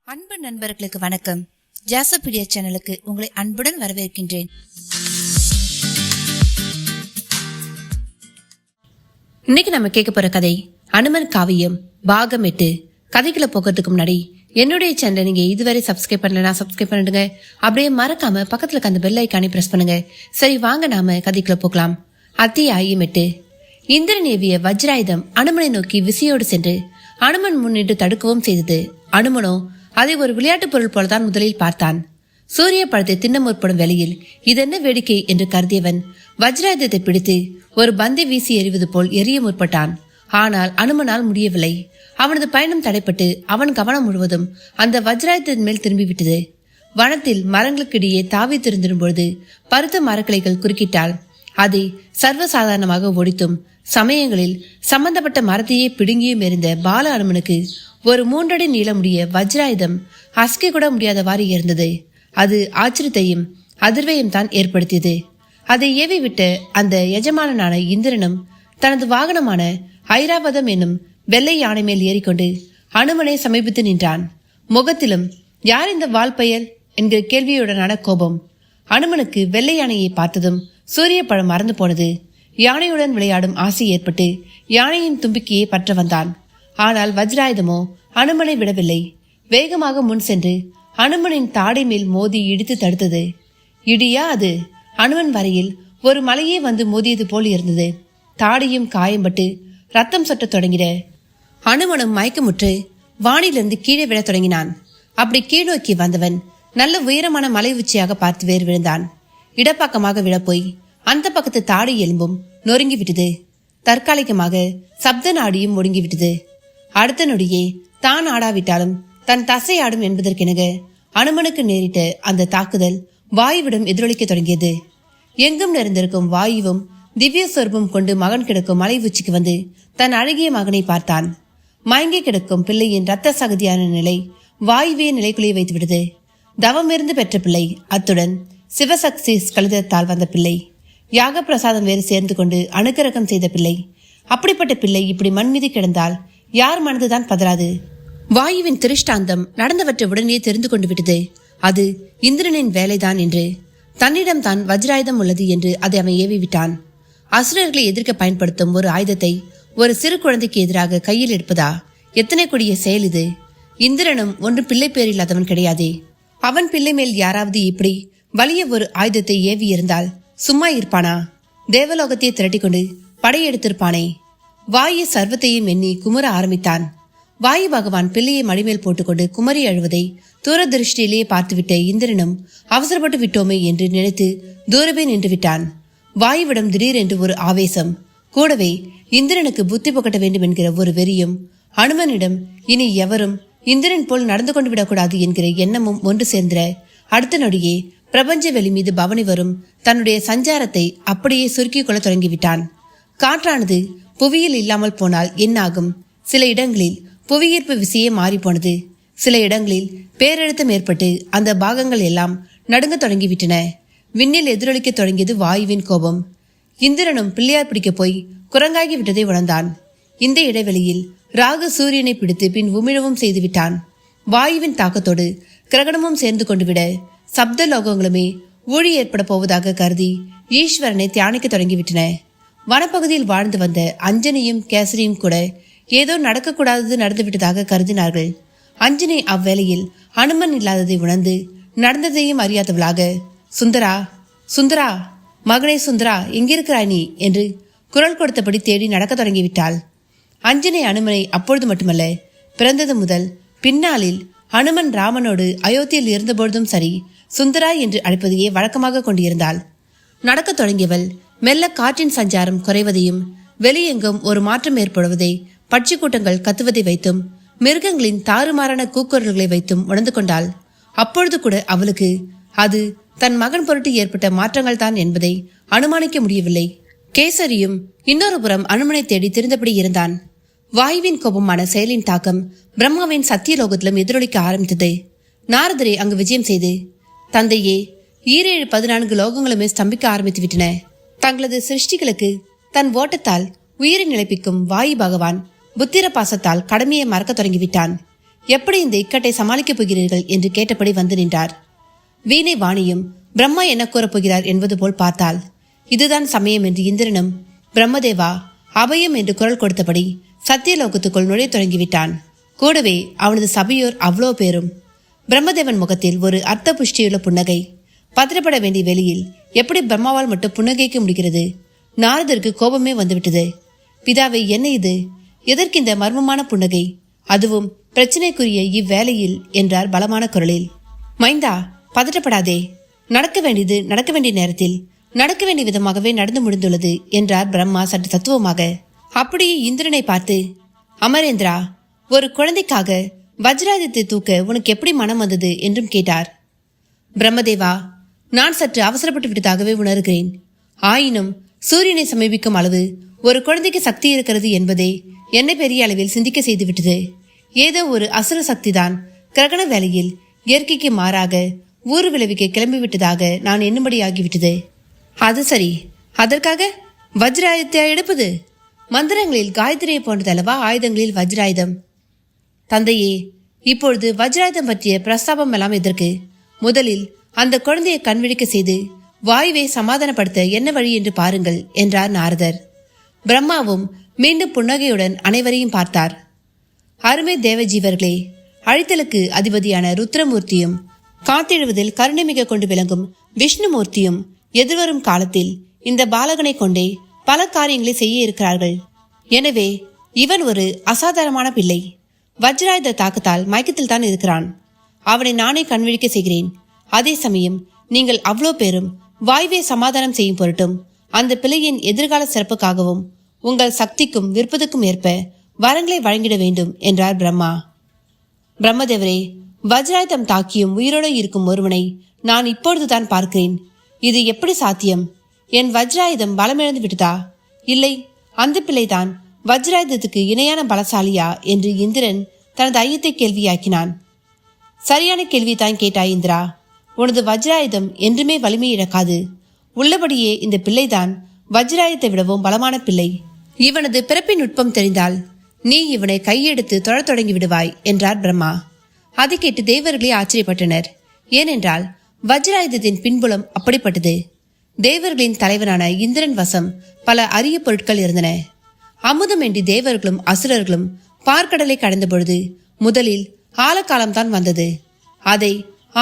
அன்பு நண்பர்களுக்கு வணக்கம். ஜாசபீடியா சேனலுக்கு உங்களை அன்புடன் வரவேற்கின்றேன். இன்னைக்கு நம்ம கேட்க போற கதை அனுமன் காவியம் பாகம் 8. கதைக்குள்ள போகிறதுக்கு முன்னாடி என்னுடைய சேனலை நீங்க இதுவரை சப்ஸ்கிரைப் பண்ணலனா சப்ஸ்கிரைப் பண்ணிடுங்க. அப்படியே மறக்காம பக்கத்துல இருக்க அந்த பெல் ஐகானை பிரஸ் பண்ணுங்க. சரி, வாங்க நாம கதைக்குள்ள போகலாம். அத்தியாயம் 8. இந்திரன் ஏவிய வஜ்ராயுதம் அனுமனை நோக்கி விசையோடு சென்று அனுமன் முன்னிட்டு தடுக்கவும் செய்தது. அனுமனோ அதை ஒரு விளையாட்டு பொருள் போலதான் முதலில் பார்த்தான். சூரிய பழத்தை தின்ன முற்படும் வேளையில் இதென்ன வேடிக்கை என்று கருதியவன் வஜ்ராயுதத்தை பிடித்து ஒரு பந்தை வீசி எறிவது போல் எரிய முற்பட்டான். ஆனால் அனுமனால் முடியவில்லை. அவனது பயணம் தடைப்பட்டு அவன் கவனம் முழுவதும் அந்த வஜ்ராயுதத்தின் மேல் திரும்பிவிட்டது. வனத்தில் மரங்களுக்கிடையே தாவி திருந்திடும் பொழுது பருத்த மரக்கிளைகள் குறுக்கிட்டால் அதை சர்வசாதாரணமாக ஒடித்தும் சமயங்களில் சம்பந்தப்பட்ட மரத்தையே பிடுங்கியும் எறிந்த பால அனுமனுக்கு ஒரு 3 அடி நீளமுடைய வஜ்ராயுதம் அசைக்க கூட முடியாதவாறு இருந்தது. அது ஆச்சரியத்தையும் அதிர்வையும் தான் ஏற்படுத்தியது. அதை ஏவி விட்ட அந்த எஜமானனான இந்திரனும் தனது வாகனமான ஐராவதம் என்னும் வெள்ளை யானை மேல் ஏறிக்கொண்டு அனுமனை சமீபித்து நின்றான். முகத்திலும் யார் இந்த வால்பயல் என்கிற கேள்வியுடனான கோபம். அனுமனுக்கு வெள்ளை யானையை பார்த்ததும் சூரிய பழம் மறந்து போனது. யானையுடன் விளையாடும் ஆசை ஏற்பட்டு யானையின் தும்பிக்கையை பற்ற வந்தான். ஆனால் வஜ்ராயுதமோ அனுமனை விடவில்லை. வேகமாக முன் சென்று அனுமனின் தாடை மேல் மோதி இடித்து தடுத்தது. இடியா அது? அனுமன் வரையில் ஒரு மலையே வந்து மோதியது போல் இருந்தது. தாடியும் காயம்பட்டு ரத்தம் சொட்ட தொடங்கிட அனுமனும் மயக்கமுற்று வானிலிருந்து கீழே விழத் தொடங்கினான். அப்படி கீழ்நோக்கி வந்தவன் நல்ல உயரமான மலை உச்சியாக பார்த்து வேறு விழுந்தான். இடப்பக்கமாக விழப்போய் அந்த பக்கத்து தாடி எலும்பும் நொறுங்கி விட்டது. தற்காலிகமாக சப்த நாடியும் ஒடுங்கிவிட்டது. அடுத்த நொடியே தான் ஆடாவிட்டாலும் தன் தசை ஆடும் என்பதற்கெனக அனுமனுக்கு நேரிட்ட அந்த தாக்குதல் வாயுவிடம் எதிரொலிக்க தொடங்கியது. எங்கும் நிறைந்திருக்கும் வாயுவும் திவ்ய சொர்பம் கொண்டு மகன் கிடக்கும் மலை உச்சிக்கு வந்து தன் அழகிய மகனை பார்த்தான். மயங்கி கிடக்கும் பிள்ளையின் இரத்த சகதியான நிலை வாயுவே நிலைக்குலைய வைத்துவிட்டது. தவமிருந்து பெற்ற பிள்ளை, அத்துடன் சிவசக்தி கலிதத்தால் வந்த பிள்ளை, யாக பிரசாதம் வேறு சேர்ந்து கொண்டு அனுக்கிரகம் செய்த பிள்ளை. அப்படிப்பட்ட பிள்ளை இப்படி மண் மீது கிடந்தால் யார் மனதுதான் பதறாது? வாயுவின் திருஷ்டாந்தம் நடந்தவற்றை உடனே தெரிந்து கொண்டு விட்டது. அது இந்திரனின் வேலைதான் என்று, தன்னிடம் தான் வஜ்ராயுதம் உள்ளது என்று அதை அவன் ஏவி விட்டான். அசுரர்களை எதிர்க்க பயன்படுத்தும் ஒரு ஆயுதத்தை ஒரு சிறு குழந்தைக்கு எதிராக கையில் எடுப்பதா? எத்தனை கொடிய செயல் இது! இந்திரனும் ஒன்று பிள்ளை பேர் இல்லாதவன் கிடையாதே. அவன் பிள்ளை மேல் யாராவது இப்படி வலிய ஒரு ஆயுதத்தை ஏவி இருந்தால் சும்மா இருப்பானா? தேவலோகத்தை திரட்டிக்கொண்டு படையெடுத்திருப்பானே. வாயு சர்வத்தையும் எண்ணி குமுற ஆரம்பித்தான். வாயு பகவான் பிள்ளையை மடிமேல் போட்டுக்கொண்டு குமரி அழுவதை தூர திருஷ்டியிலேயே பார்த்துவிட்ட இந்திரனும் அவசரப்பட்டு விட்டோமே என்று நினைத்து தூரவே நின்று விட்டான். வாயுவிடம் திடீரென்று ஒரு ஆவேசம், கூடவே இந்திரனுக்கு புத்தி புகட்ட வேண்டும் என்கிற ஒரு வெறியும், அனுமனிடம் இனி எவரும் இந்திரன் போல் நடந்து கொண்டு விடக்கூடாது என்கிற எண்ணமும் ஒன்று சேர்ந்த அடுத்த நொடியே பிரபஞ்ச வெளி மீது பவனி வரும் தன்னுடைய சஞ்சாரத்தை அப்படியே சுருக்கிக் கொள்ள தொடங்கிவிட்டான். காற்றானது புவியில் இல்லாமல் போனால் என்னாகும்? சில இடங்களில் புவியீர்ப்பு விசையே மாறி போனது. சில இடங்களில் பேரழுத்தம் ஏற்பட்டு அந்த பாகங்கள் எல்லாம் நடுங்க தொடங்கிவிட்டன. விண்ணில் எதிரொலிக்க தொடங்கியது வாயுவின் கோபம். இந்திரனும் பிள்ளையார் பிடிக்க போய் குரங்காகி விட்டதை உணர்ந்தான். இந்த இடைவெளியில் ராகு சூரியனை பிடித்து பின் உமிழவும் செய்துவிட்டான். வாயுவின் தாக்கத்தோடு கிரகணமும் சேர்ந்து கொண்டு விட சப்த லோகங்களுமே ஊழி ஏற்பட போவதாக கருதி ஈஸ்வரனை தியானிக்க தொடங்கிவிட்டன. வனப்பகுதியில் வாழ்ந்து வந்த அஞ்சனியும் கேசரியும் கூட ஏதோ நடக்கக்கூடாதது நடந்துவிட்டதாக கருதினார்கள். அஞ்சனை அவ்வேளையில் அனுமன் இல்லாததை உணர்ந்து நடந்ததையும் அறியாதவளாக, சுந்தரா, சுந்தரா, மகனே சுந்தரா, எங்கிருக்கிறாய் நீ என்று குரல் கொடுத்தபடி தேடி நடக்க தொடங்கிவிட்டாள். அஞ்சனை அனுமனை அப்பொழுது மட்டுமல்ல, பிறந்தது முதல் பின்னாளில் அனுமன் ராமனோடு அயோத்தியில் இருந்தபொழுதும் சரி சுந்தரா என்று அழைப்பதையே வழக்கமாக கொண்டிருந்தாள். நடக்க தொடங்கியவள் மெல்ல காற்றின் சஞ்சாரம் குறைவதையும் வெளியெங்கும் ஒரு மாற்றம் ஏற்படுவதை பட்சி கூட்டங்கள் கத்துவதை வைத்தும் மிருகங்களின் தாறுமாறான கூக்குரல்களை வைத்தும் உணர்ந்து கொண்டாள். அப்பொழுது கூட அவளுக்கு அது தன் மகன் பொருட்டு ஏற்பட்ட மாற்றங்கள் தான் என்பதை அனுமானிக்க முடியவில்லை. கேசரியும் இன்னொரு புறம் அனுமனை தேடி திரிந்தபடி இருந்தான். வாயுவின் கோபமான செயலின் தாக்கம் பிரம்மாவின் சத்தியலோகத்திலும் எதிரொலிக்க ஆரம்பித்தது. நாரதரை அங்கு விஜயம் செய்து, தந்தையே, 7-14 லோகங்களுமே ஸ்தம்பிக்க ஆரம்பித்து விட்டன. தங்களது சிருஷ்டிகளுக்கு தன் ஓட்டத்தால் உயிரை நிலைப்பிக்கும் வாயு பகவான் புத்திர பாசத்தால் கடமையை மறக்க தொடங்கிவிட்டான். எப்படி இந்த இக்கட்டை சமாளிக்கப் போகிறீர்கள் என்று கேட்டபடி வந்து நின்றார். வீணை வாணியும் பிரம்மா என்ன கூறப் போகிறார் என்பது போல் பார்த்தாள். இதுதான் சமயம் என்று இந்திரனும் பிரம்மதேவா அபயம் என்று குரல் கொடுத்தபடி சத்தியலோகத்துக்குள் நுழைய தொடங்கிவிட்டான். கூடவே அவனது சபையோர் அவ்வளோ பேரும். பிரம்மதேவன் முகத்தில் ஒரு அர்த்த புஷ்டியுள்ள புன்னகை. பத்திரப்பட வேண்டிய வெளியில் எப்படி பிரம்மாவால் மட்டும் புன்னகைக்க முடிகிறது? நாரதருக்கு கோபமே வந்துவிட்டது. பிதாவை, என்ன இது? எதற்கு இந்த மர்மமான புன்னகை, அதுவும் பிரச்சனைக்குரிய இவ்வேளையில் என்றார் பலமான குரலில். மைந்தா, பதற்றப்படாதே. நடக்க வேண்டியது நடக்க வேண்டிய நேரத்தில் நடக்க வேண்டிய விதமாகவே நடந்து முடிந்துள்ளது என்றார் பிரம்மா சற்று தத்துவமாக. அப்படியே இந்திரனை பார்த்து, அமரேந்திரா, ஒரு குழந்தைக்காக வஜ்ராயுதத்தை தூக்க உனக்கு எப்படி மனம் வந்தது என்றும் கேட்டார். பிரம்மதேவா, நான் சற்று அவசரப்பட்டு விட்டதாகவே உணர்கிறேன். ஆயினும் சூரியனை சமீபிக்கும் அளவு ஒரு குழந்தைக்கு சக்தி இருக்கிறது என்பதே என்னை பெரிய அளவில் சிந்திக்க செய்துவிட்டது. ஏதோ ஒரு அசுர சக்திதான் கிரகண வேளையில் இயற்கைக்கு மாறாக ஊறு விளைவிக்க கிளம்பிவிட்டதாக நான் எண்ணும்படியாகிவிட்டது. அது சரி, அதற்காக வஜ்ராயுதத்தை எடுப்பது? மந்திரங்களில் காயத்ரியை போன்றதல்லவா ஆயுதங்களில் வஜ்ராயுதம்? தந்தையே, இப்பொழுது வஜ்ராயுதம் பற்றிய பிரஸ்தாபம் எல்லாம் எதற்கு? முதலில் அந்த குழந்தையை கண்விழிக்க செய்து வாயுவை சமாதானப்படுத்த என்ன வழி என்று பாருங்கள் என்றார் நாரதர். பிரம்மாவும் மீண்டும் புன்னகையுடன் அனைவரையும் பார்த்தார். அருமை தேவஜீவர்களே, அழித்தலுக்கு அதிபதியான ருத்ரமூர்த்தியும் காத்திடுவதில் கருணைமிக கொண்டு விளங்கும் விஷ்ணுமூர்த்தியும் எதிர்வரும் காலத்தில் இந்த பாலகனை கொண்டே பல காரியங்களை செய்ய இருக்கிறார்கள். எனவே இவன் ஒரு அசாதாரணமான பிள்ளை. வஜ்ராயுத தாக்கத்தால் மயக்கத்தில் தான் இருக்கிறான். அவனை நானே கண்விழிக்க செய்கிறேன். அதே சமயம் நீங்கள் அவ்வளோ பேரும் வாயுவை சமாதானம் செய்யும் பொருட்டும் அந்த பிள்ளையின் எதிர்கால சிறப்புக்காகவும் உங்கள் சக்திக்கும் விருப்பத்துக்கும் ஏற்ப வரங்களை வழங்கிட வேண்டும் என்றார் பிரம்மா. பிரம்மதேவரே, வஜ்ராயுதம் தாக்கியும் உயிரோடு இருக்கும் ஒருவனை நான் இப்பொழுதுதான் பார்க்கிறேன். இது எப்படி சாத்தியம்? என் வஜ்ராயுதம் பலமிழந்து விட்டதா? இல்லை, அந்த பிள்ளைதான் வஜ்ராயுதத்துக்கு இணையான பலசாலியா என்று இந்திரன் தனது ஐயத்தை கேள்வியாக்கினான். சரியான கேள்வி தான் கேட்டாய் இந்திரா. உனது வஜ்ராயுதம் என்றுமே வலிமை இழக்காது. உள்ளபடியே இந்த பிள்ளைதான் வஜ்ராயுதத்தை விடவும் பலமான பிள்ளை. இவனது பிறப்பின் நுட்பம் தெரிந்தால் நீ இவனை கையெடுத்து தொழத் தொடங்கி விடுவாய் என்றார் பிரம்மா. அதை கேட்டு தேவர்களே ஆச்சரியப்பட்டனர். ஏனென்றால் வஜ்ராயுதத்தின் பின்புலம் அப்படிப்பட்டது. தேவர்களின் தலைவனான இந்திரன் வசம் பல அரிய பொருட்கள் இருந்தன. அமுதமின்றி தேவர்களும் அசுரர்களும் பார்க்கடலை கடந்த பொழுது முதலில் ஆலகாலம்தான் வந்தது. அதை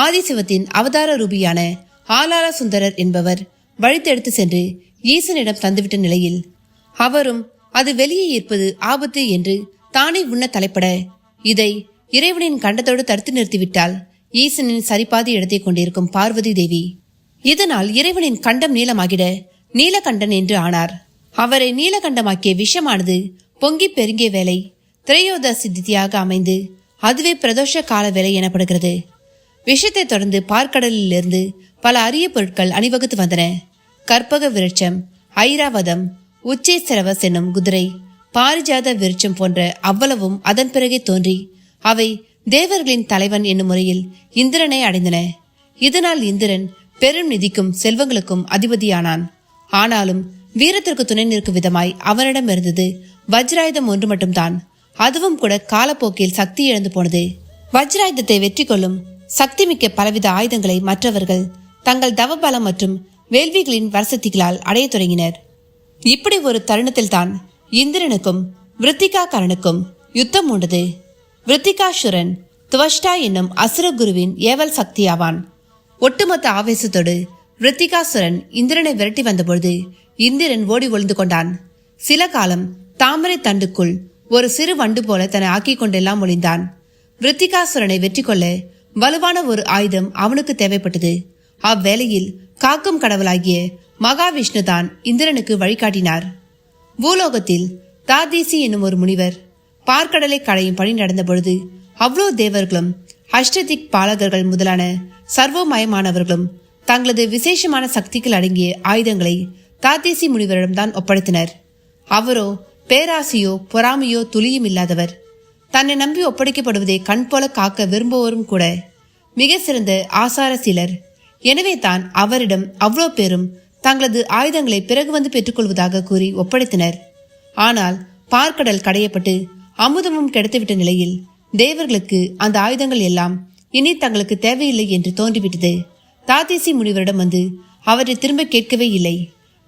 ஆதிசிவத்தின் அவதார ரூபியான ஆலால சுந்தரர் என்பவர் வழித்தெடுத்து சென்று ஈசனிடம் தந்துவிட்ட நிலையில் அவரும் அது வெளியே இருப்பது ஆபத்து என்று தானே உண்ண தலைப்பட இதை இறைவனின் கண்டத்தோடு தடுத்து நிறுத்திவிட்டால் ஈசனின் சரிபாதி இடத்தை கொண்டிருக்கும் பார்வதி தேவி. இதனால் இறைவனின் கண்டம் நீளமாகிட நீலகண்டன் என்று ஆனார். அவரை நீலகண்டமாக்கிய விஷமானது பொங்கி பெருங்கிய வேலை திரையோதசி திதியாக அமைந்து அதுவே பிரதோஷ கால வேலை எனப்படுகிறது. விஷத்தை தொடர்ந்து பார்க்கடலிலிருந்து பல அரிய பொருட்கள் அணிவகுத்து வந்தன. கற்பக விருட்சம், ஐராவதம், உச்சேசரவஸ் என்னும் குதிரை, பாரிஜாத விருட்சம் போன்ற அவ்வளவும் அதன் பிறகே தோன்றி அவை தேவர்களின் தலைவன் என்னும் முறையில் இந்திரனை அடைந்தன. இதனால் இந்திரன் பெரும் நிதிக்கும் செல்வங்களுக்கும் அதிபதியானான். ஆனாலும் வீரத்திற்கு துணை நிற்கும் விதமாய் அவனிடம் இருந்தது வஜ்ராயுதம் ஒன்று மட்டும்தான். அதுவும் கூட காலப்போக்கில் சக்தி இழந்து போனது. வஜ்ராயுதத்தை வெற்றி கொள்ளும் சக்தி மிக்க பலவித ஆயுதங்களை மற்றவர்கள் தங்கள் தவபலம் மற்றும் வேள்விகளின் வரசக்திகளால் அடைய தொடங்கினர். இப்படி ஒரு தருணத்தில் தான் இந்திரனுக்கும் விருத்திகாகரனுக்கும் யுத்தம் உண்டது. விருத்திகாசுரன் துவஷ்டா என்னும் அசுர குருவின் ஏவல் சக்தி ஆவான். ஒட்டுமொத்த ஆவேசத்தோடு விருத்திகாசுரன் இந்திரனை விரட்டி வந்தபொழுது இந்திரன் ஓடி ஒளிந்து கொண்டான். சில காலம் தாமரை தண்டுக்குள் ஒரு சிறு வண்டு போல தன்னை ஆக்கிக் கொண்டெல்லாம் ஒளிந்தான். விருத்திகாசுரனை வெற்றி கொள்ள வலுவான ஒரு ஆயுதம் அவனுக்கு தேவைப்பட்டது. அவ்வேளையில் காக்கும் கடவுளாகிய மகாவிஷ்ணு தான் இந்திரனுக்கு வழிகாட்டினார். பூலோகத்தில் தாதீசி என்னும் ஒரு முனிவர் பார்க்கடலை கடையும் பணி நடந்த பொழுது அவ்வளோ தேவர்களும் அஷ்டதிக் பாலகர்கள் முதலான சர்வமயமானவர்களும் தங்களது விசேஷமான சக்திகள் அடங்கிய ஆயுதங்களை தாதீசி முனிவரிடம்தான் ஒப்படைத்தனர். அவரோ பேராசையோ பொறாமையோ துளியும் இல்லாதவர். தன்னை நம்பி ஒப்படைக்கப்படுவதை கண் போல காக்க விரும்புவோரும் கூட மிக சிறந்த ஆசார சிலர். எனவே தான் அவரிடம் அவ்வளோ பேரும் தங்களது ஆயுதங்களை பிறகு வந்து பெற்றுக்கொள்வதாக கூறி ஒப்படைத்தனர். ஆனால் பார்க்கடல் கடையப்பட்டு அமுதமும் கிடைத்துவிட்ட நிலையில் தேவர்களுக்கு அந்த ஆயுதங்கள் எல்லாம் இனி தங்களுக்கு தேவையில்லை என்று தோன்றிவிட்டது. தாத்தீசி முனிவரிடம் வந்து அவரை திரும்ப கேட்கவே இல்லை.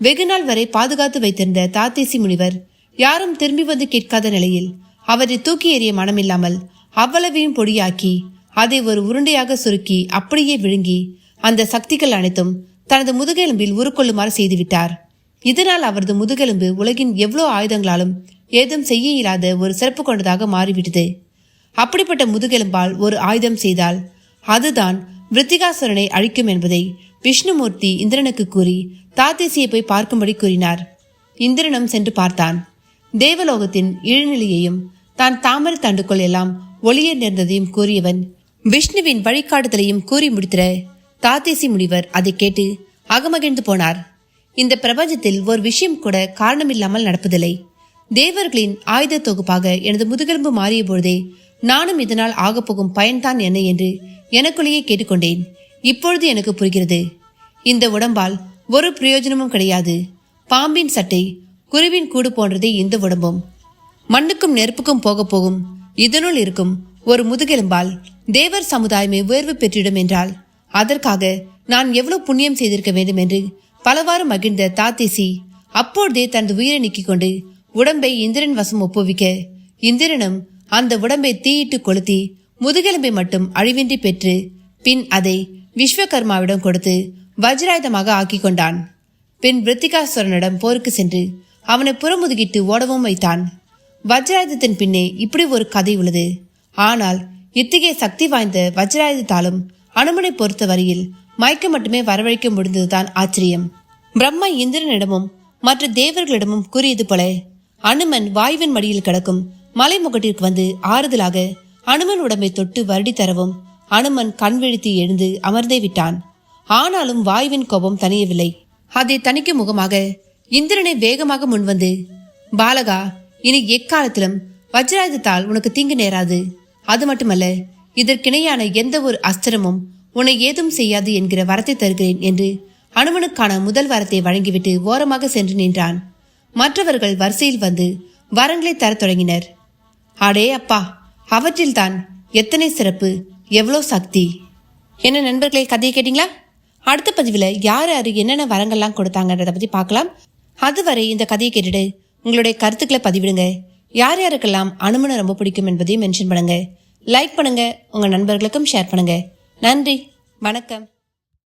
வெகுநாள் வரை பாதுகாத்து வைத்திருந்த தாத்தீசி முனிவர் யாரும் திரும்பி வந்து கேட்காத நிலையில் அவரை தூக்கி எறிய மனமில்லாமல் அவ்வளவையும் பொடியாக்கி அதை ஒரு உருண்டையாக சுருக்கி அப்படியே விழுங்கி அந்த சக்திகள் அனைத்தும் தனது முதுகெலும்பில் உருக்கொள்ளுமாறு செய்துவிட்டார். இதனால் அவரது முதுகெலும்பு உலகின் எவ்வளோ ஆயுதங்களாலும் ஏதும் செய்ய இயலாத ஒரு சிறப்பு கொண்டதாக மாறிவிட்டது. அப்படிப்பட்ட முதுகெலும்பால் ஒரு ஆயுதம் செய்தால் அதுதான் விருத்திகாசுரனை அழிக்கும் என்பதை விஷ்ணுமூர்த்தி இந்திரனுக்கு கூறி தாத்தீசியை போய் பார்க்கும்படி கூறினார். இந்திரனும் சென்று பார்த்தான். தேவலோகத்தின் இழிநிலையையும் தான் தாமரை தண்டுக்குள் எல்லாம் ஒளிய நேர்ந்ததையும் கூறியவன் விஷ்ணுவின் வழிகாட்டுதலையும் கூறி முடித்திர தாத்தீசி முனிவர் அதை கேட்டு அகமகிழ்ந்து போனார். இந்த பிரபஞ்சத்தில் ஒரு விஷயம் கூட காரணமில்லாமல் நடப்பதில்லை. தேவர்களின் ஆயுத தொகுப்பாக எனது முதுகெலும்பு மாறிய பொழுதே நானும் இதனால் ஆகப்போகும் பயன்தான் என்ன என்று எனக்குள்ளேயே கேட்டுக்கொண்டேன். இப்பொழுது எனக்கு புரிகிறது. இந்த உடம்பால் ஒரு பிரயோஜனமும் கிடையாது. பாம்பின் சட்டை, குருவின் கூடு போன்றதே இந்த உடம்பும். மண்ணுக்கும் நெருப்புக்கும் போக போகும் இதனுள் இருக்கும் ஒரு முதுகெலும்பால் தேவர் சமுதாயமே உயர்வு பெற்றிடும் என்றால் அதற்காக நான் எவ்வளவு புண்ணியம் செய்திருக்க வேண்டும் என்று பலவாறு மகிழ்ந்த தாத்தீசி அப்பொழுதே தனது உயிரை நீக்கிக் கொண்டு உடம்பை இந்திரன் வசம் ஒப்புவிக்க இந்திரனும் அந்த உடம்பை தீயிட்டு கொளுத்தி முதுகெலும்பை மட்டும் அழிவின்றி பெற்று பின் அதை விஸ்வகர்மாவிடம் கொடுத்து வஜ்ராயுதமாக ஆக்கி கொண்டான். பின் விருத்திகாசுரனிடம் போருக்கு சென்று அவனை புறமுதுகிட்டு ஓடவும் வைத்தான். வஜ்ராயுதத்தின் பின்னே இப்படி ஒரு கதை உள்ளது. ஆனால் இத்தகைய சக்தி வாய்ந்த வஜ்ராயுதத்தாலும் அனுமனை பொறுத்த வரையில் மயக்கம் மட்டுமே வரவழைக்க முடிந்ததுதான் ஆச்சரியம். பிரம்மா இந்திரனிடமும் மற்ற தேவர்களிடமும் கூறியது போல அனுமன் வாயுவின் மடியில் கிடக்கும் மலைமுகட்டிற்கு வந்து ஆறுதலாக அனுமன் உடம்பை தொட்டு வருடி தரவும் அனுமன் கண் விழித்து எழுந்து அமர்ந்தே விட்டான். ஆனாலும் வாயுவின் கோபம் தணியவில்லை. அதை தணிக்கும் முகமாக இந்திரனை வேகமாக முன்வந்து, பாலகா, இனி எக்காலத்திலும் வஜ்ராயுதத்தால் உனக்கு தீங்கு நேராது. அது மட்டுமல்ல, இதற்கிணையான எந்த ஒரு அஸ்திரமும் உன்னை ஏதும் செய்யாது என்கிற வரத்தை தருகிறேன் என்று அனுமனுக்கான முதல் வரத்தை வழங்கிவிட்டு ஓரமாக சென்று நின்றான். மற்றவர்கள் வரிசையில் வந்து வரங்களை தரத் தொடங்கினர். அடே அப்பா, அவற்றில்தான் எத்தனை சிறப்பு, எவ்வளோ சக்தி! என்ன நண்பர்களே, கதையை கேட்டீங்களா? அடுத்த பதிவில் யார் யார் என்னென்ன வரங்கள்லாம் கொடுத்தாங்கன்றதை பற்றி பார்க்கலாம். அதுவரை இந்த கதையை கேட்டுட்டு உங்களுடைய கருத்துக்களை பதிவிடுங்க. யார் யாருக்கெல்லாம் அனுமனை ரொம்ப பிடிக்கும் என்பதையும் மென்ஷன் பண்ணுங்க. லைக் பண்ணுங்க, உங்கள் நண்பர்களுக்கும் ஷேர் பண்ணுங்க. நன்றி, வணக்கம்.